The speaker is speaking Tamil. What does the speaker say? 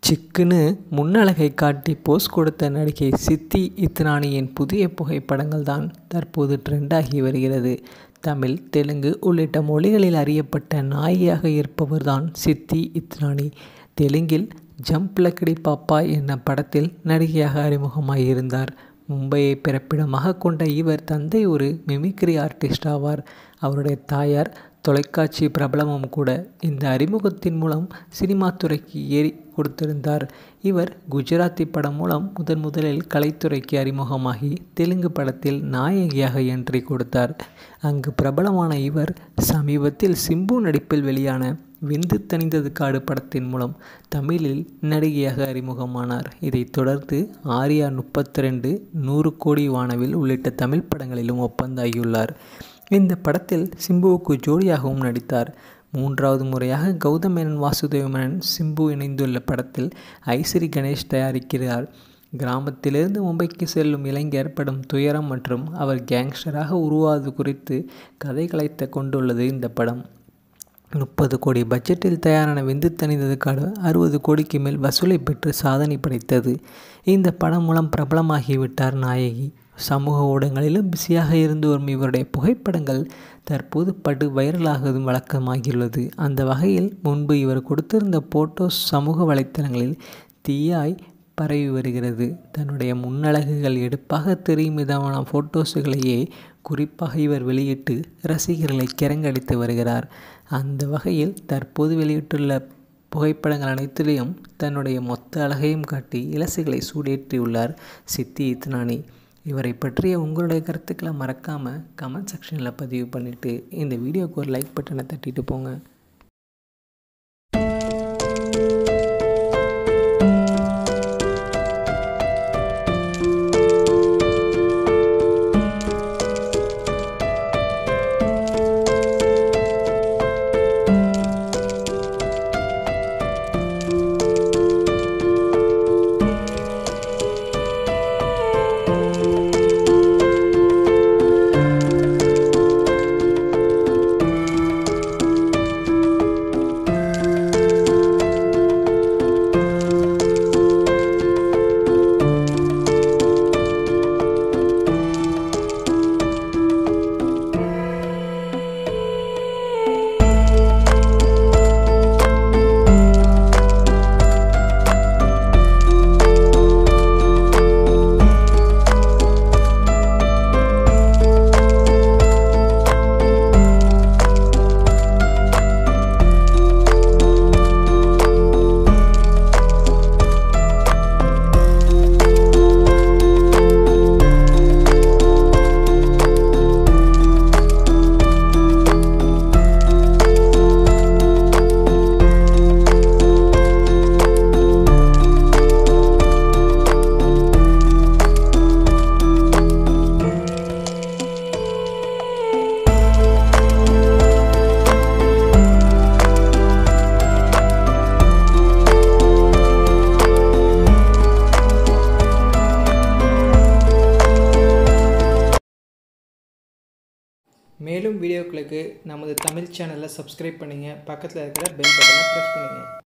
சிக்குன்னு முன்னழகை காட்டி போஸ் கொடுத்த நடிகை சித்தி இத்ராணியின் புதிய புகைப்படங்கள் தான் தற்போது ட்ரெண்டாகி வருகிறது. தமிழ், தெலுங்கு உள்ளிட்ட மொழிகளில் அறியப்பட்ட நாயகியாக இருப்பவர்தான் சித்தி இத்ராணி. தெலுங்கில் ஜம்ப் லக்கடி பாப்பா என்ற படத்தில் நடிகையாக அறிமுகமாகியிருந்தார். மும்பையை பிறப்பிடமாக கொண்ட இவர் தந்தை ஒரு மிமிக்ரி ஆர்டிஸ்ட் ஆவார். அவருடைய தாயார் தொலைக்காட்சி பிரபலமும் கூட. இந்த அறிமுகத்தின் மூலம் சினிமா துறைக்கு ஏறி கொடுத்திருந்தார். இவர் குஜராத்தி படம் மூலம் முதலில் கலைத்துறைக்கு அறிமுகமாகி தெலுங்கு படத்தில் நாயகியாக என்ட்ரி கொடுத்தார். அங்கு பிரபலமான இவர் சமீபத்தில் சிம்பு நடிப்பில் வெளியான வெந்து தணிந்தது காடு படத்தின் மூலம் தமிழில் நடிகையாக அறிமுகமானார். இதைத் தொடர்ந்து ஆர்யா 32, 100 கோடி வானவில் உள்ளிட்ட தமிழ் படங்களிலும் ஒப்பந்தாகியுள்ளார். இந்த படத்தில் சிம்புவுக்கு ஜோடியாகவும் நடித்தார். 3வது முறையாக கௌதம் மேனன், வாசுதேவ மேனன், சிம்பு இணைந்துள்ள படத்தில் ஐஸ்வரி கணேஷ் தயாரிக்கிறார். கிராமத்திலிருந்து மும்பைக்கு செல்லும் இளைஞர் படும் துயரம் மற்றும் அவர் கேங்ஸ்டராக உருவாவது குறித்து கதை கலைத்து கொண்டுள்ளது இந்த படம். 30 கோடி பட்ஜெட்டில் தயாரான வெந்து தணிந்தது காடு 60 கோடிக்கு மேல் வசூலை பெற்று சாதனை படைத்தது. இந்த படம் மூலம் பிரபலமாகிவிட்டார் நாயகி. சமூக ஊடகங்களிலும் பிஸியாக இருந்து வரும் இவருடைய புகைப்படங்கள் தற்போது படு வைரலாகுவதும் வழக்கமாகியுள்ளது. அந்த வகையில் முன்பு இவர் கொடுத்திருந்த போட்டோஸ் சமூக வலைத்தளங்களில் தீயாய் பரவி வருகிறது. தன்னுடைய முன்னழகுகள் எடுப்பாக தெரியும் விதமான போட்டோஸுகளையே குறிப்பாக இவர் வெளியிட்டு ரசிகர்களை கிறங்கடித்து வருகிறார். அந்த வகையில் தற்போது வெளியிட்டுள்ள புகைப்படங்கள் அனைத்திலையும் தன்னுடைய மொத்த அழகையும் காட்டி இலசுகளை சூடேற்றியுள்ளார் சித்தி இத்ராணி. இவரை பற்றிய உங்களுடைய கருத்துக்களை மறக்காமல் கமெண்ட் செக்ஷனில் பதிவு பண்ணிவிட்டு இந்த வீடியோவுக்கு ஒரு லைக் பட்டனை தட்டிட்டு போங்க. மேலும் வீடியோக்களுக்கு நமது தமிழ் சேனலை சப்ஸ்கிரைப் பண்ணுங்கள். பக்கத்தில் இருக்கிற பெல் பட்டனை ப்ரெஸ் பண்ணுங்கள்.